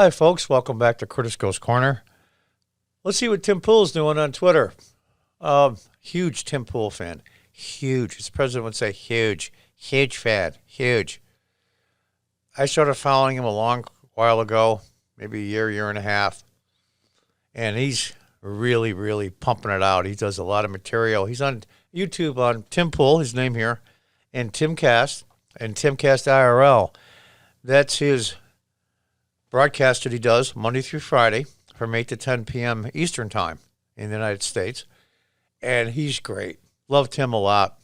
Hi, folks. Welcome back to Curtis Goes Corner. Let's see what Tim Pool's doing on Twitter. Huge Tim Pool fan. Huge. As the president would say, huge. Huge fan. Huge. I started following him a long while ago, maybe a year and a half. And he's really, really pumping it out. He does a lot of material. He's on YouTube on Tim Pool, his name here, and Timcast, and Timcast IRL. That's his broadcast that he does Monday through Friday from 8 to 10 p.m. Eastern Time in the United States. And he's great. Love Tim a lot.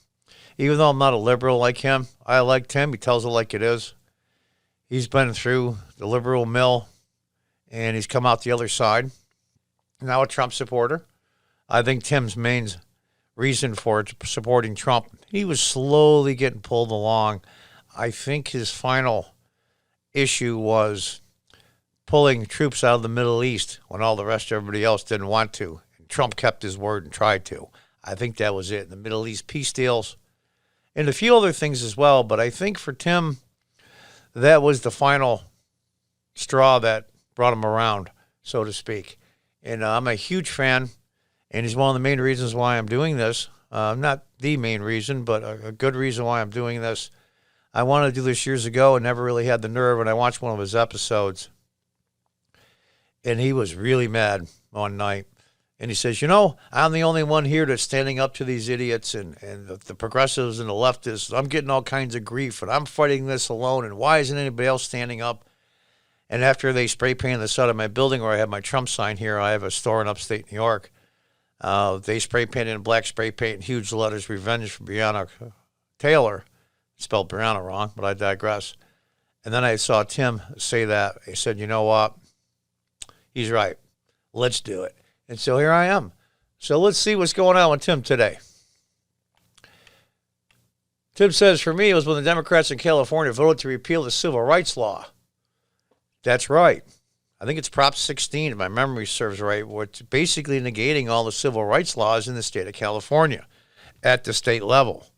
Even though I'm not a liberal like him, I like Tim. He tells it like it is. He's been through the liberal mill, and he's come out the other side. Now a Trump supporter. I think Tim's main reason for supporting Trump, he was slowly getting pulled along. I think his final issue was pulling troops out of the Middle East when all the rest of everybody else didn't want to. And Trump kept his word and tried to. I think that was it. The Middle East peace deals and a few other things as well. But I think for Tim, that was the final straw that brought him around, so to speak. And I'm a huge fan, and he's one of the main reasons why I'm doing this. Not the main reason, but a good reason why I'm doing this. I wanted to do this years ago and never really had the nerve, and I watched one of his episodes. And he was really mad one night. And he says, I'm the only one here that's standing up to these idiots and the progressives and the leftists. I'm getting all kinds of grief, and I'm fighting this alone. And why isn't anybody else standing up? And after they spray painted the side of my building where I have my Trump sign here, I have a store in upstate New York. They spray painted in black spray paint in huge letters, "Revenge for Breonna Taylor." Spelled Breonna wrong, but I digress. And then I saw Tim say that. He said, you know what? He's right. Let's do it. And so here I am. So let's see what's going on with Tim today. Tim says, for me, it was when the Democrats in California voted to repeal the civil rights law. That's right. I think it's Prop 16, if my memory serves right, where it's basically negating all the civil rights laws in the state of California at the state level.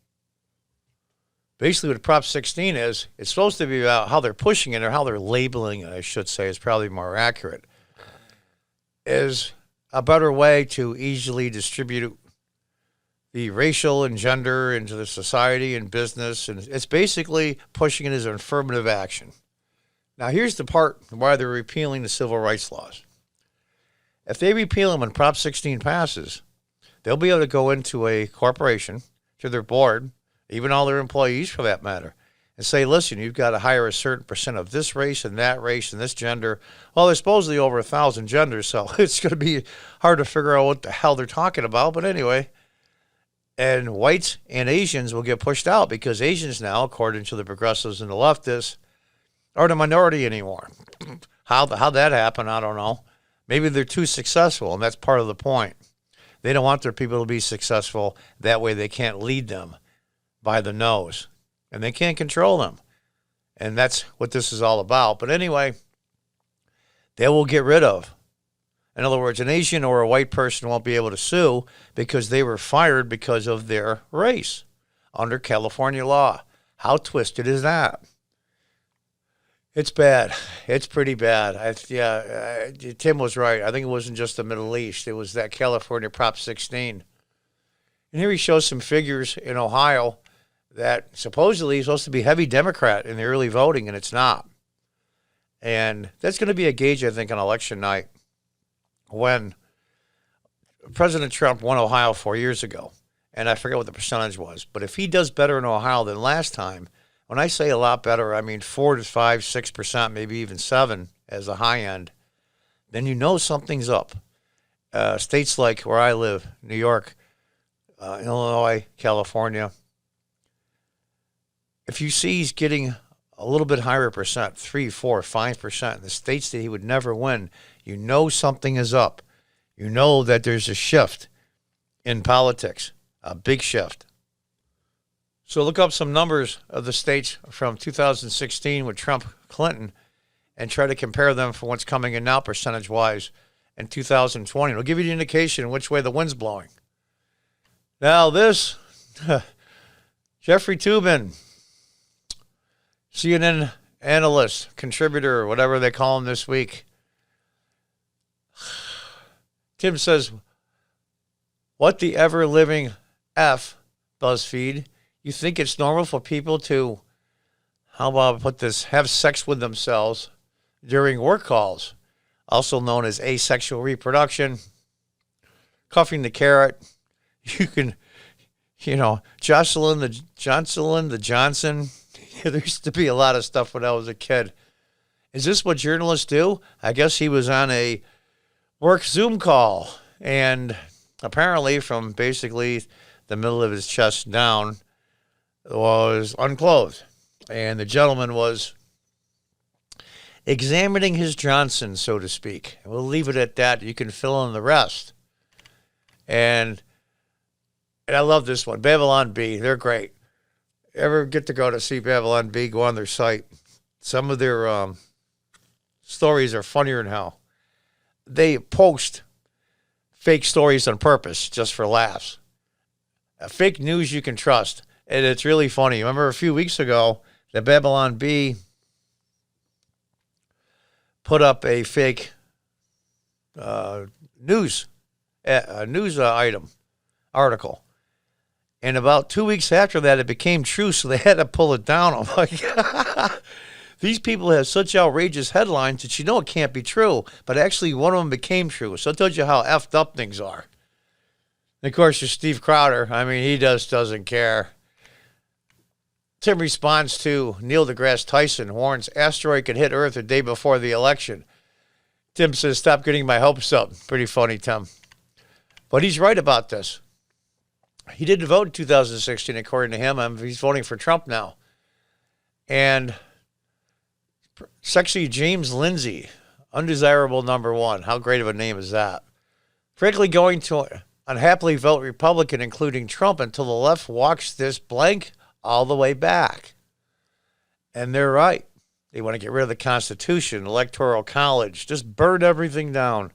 Basically what Prop 16 is, it's supposed to be about how they're pushing it, or how they're labeling it, I should say, is probably more accurate, is a better way to easily distribute the racial and gender into the society and business. And it's basically pushing it as an affirmative action. Now, here's the part why they're repealing the civil rights laws. If they repeal them when Prop 16 passes, they'll be able to go into a corporation, to their board, even all their employees for that matter, and say, listen, you've got to hire a certain percent of this race and this gender. Well, there's supposedly over 1,000 genders, so it's going to be hard to figure out what the hell they're talking about. But anyway, and whites and Asians will get pushed out because Asians now, according to the progressives and the leftists, are the minority anymore. How that happened, I don't know. Maybe they're too successful, and that's part of the point. They don't want their people to be successful. That way they can't lead them by the nose, and they can't control them. And that's what this is all about. But anyway, they will get rid of. In other words, an Asian or a white person won't be able to sue because they were fired because of their race under California law. How twisted is that? It's bad. It's pretty bad. Tim was right. I think it wasn't just the Middle East. It was that California Prop 16. And here he shows some figures in Ohio that supposedly is supposed to be heavy Democrat in the early voting, and it's not. And that's going to be a gauge, I think, on election night when President Trump won Ohio 4 years ago. And I forget what the percentage was. But if he does better in Ohio than last time, when I say a lot better, I mean 4 to 5, 6%, maybe even 7 as a high end, then you know something's up. States like where I live, New York, Illinois, California, if you see he's getting a little bit higher percent, 3, 4, 5%, in the states that he would never win, you know something is up. You know that there's a shift in politics, a big shift. So look up some numbers of the states from 2016 with Trump, Clinton, and try to compare them for what's coming in now percentage-wise in 2020. It'll give you the indication in which way the wind's blowing. Now this, Jeffrey Toobin, CNN analyst, contributor, whatever they call him this week. Tim says, what the ever-living F, BuzzFeed? You think it's normal for people to, how about I put this, have sex with themselves during work calls, also known as asexual reproduction, cuffing the carrot. You can, Jocelyn the Johnson. There used to be a lot of stuff when I was a kid. Is this what journalists do? I guess he was on a work Zoom call, and apparently from basically the middle of his chest down was unclothed. And the gentleman was examining his Johnson, so to speak. We'll leave it at that. You can fill in the rest. And I love this one. Babylon Bee, they're great. Ever get to go to see Babylon Bee, go on their site. Some of their stories are funnier than hell. They post fake stories on purpose, just for laughs. Fake news you can trust. And it's really funny. Remember a few weeks ago, the Babylon Bee put up a fake news item, article. And about 2 weeks after that, it became true, so they had to pull it down. I'm like, these people have such outrageous headlines that it can't be true. But actually, one of them became true. So it tells you how effed up things are. And of course, there's Steve Crowder. I mean, he just doesn't care. Tim responds to Neil deGrasse Tyson, warns asteroid could hit Earth a day before the election. Tim says, stop getting my hopes up. Pretty funny, Tim. But he's right about this. He didn't vote in 2016, according to him. He's voting for Trump now. And sexy James Lindsay, undesirable number one. How great of a name is that? Frankly, going to unhappily vote Republican, including Trump, until the left walks this blank all the way back. And they're right. They want to get rid of the Constitution, Electoral College, just burn everything down.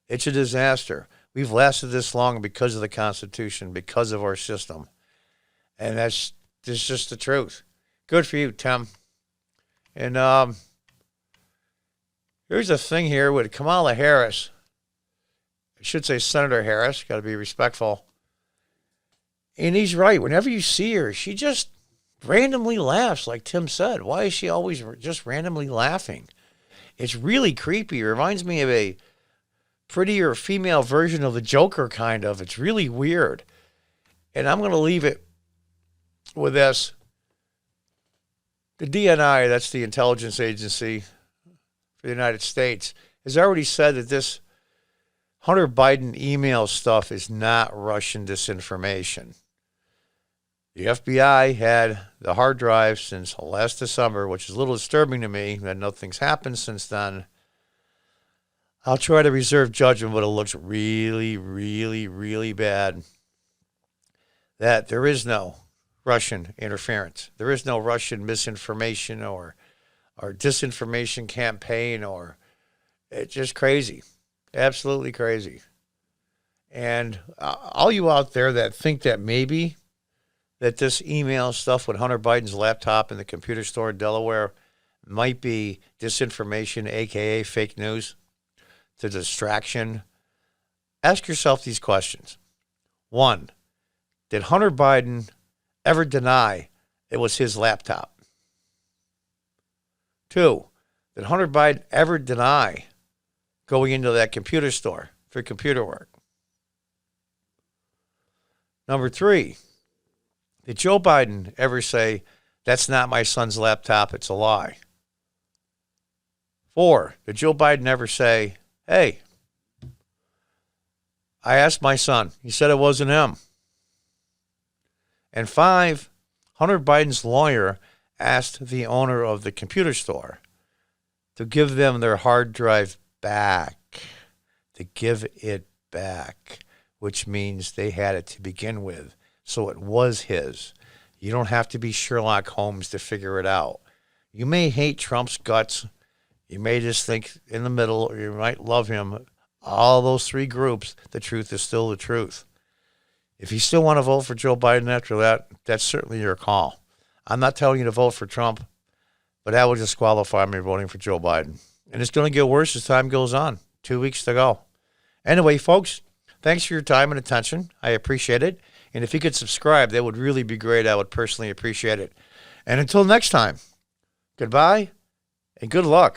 It's a disaster. We've lasted this long because of the Constitution, because of our system. And that's just the truth. Good for you, Tim. And here's a thing here with Kamala Harris. I should say Senator Harris. Got to be respectful. And he's right. Whenever you see her, she just randomly laughs, like Tim said. Why is she always just randomly laughing? It's really creepy. It reminds me of a prettier female version of the Joker, kind of. It's really weird. And I'm going to leave it with this. The DNI, that's the intelligence agency for the United States, has already said that this Hunter Biden email stuff is not Russian disinformation. The FBI had the hard drive since last December, which is a little disturbing to me that nothing's happened since then. I'll try to reserve judgment, but it looks really, really, really bad that there is no Russian interference. There is no Russian misinformation or disinformation campaign, or it's just crazy. Absolutely crazy. And all you out there that think that maybe that this email stuff with Hunter Biden's laptop in the computer store in Delaware might be disinformation, a.k.a. fake news, to distraction, ask yourself these questions. 1, did Hunter Biden ever deny it was his laptop? 2, did Hunter Biden ever deny going into that computer store for computer work? Number 3, did Joe Biden ever say, that's not my son's laptop, it's a lie? 4, did Joe Biden ever say, hey, I asked my son, he said it wasn't him? And 5, Hunter Biden's lawyer asked the owner of the computer store to give them their hard drive back, to give it back, which means they had it to begin with. So it was his. You don't have to be Sherlock Holmes to figure it out. You may hate Trump's guts. You may just think in the middle, or you might love him. All those 3 groups, the truth is still the truth. If you still want to vote for Joe Biden after that, that's certainly your call. I'm not telling you to vote for Trump, But that will disqualify me voting for Joe Biden. And it's going to get worse as time goes on. 2 weeks to go. Anyway, folks, thanks for your time and attention. I appreciate it. And if you could subscribe, that would really be great. I would personally appreciate it. And until next time, goodbye and good luck.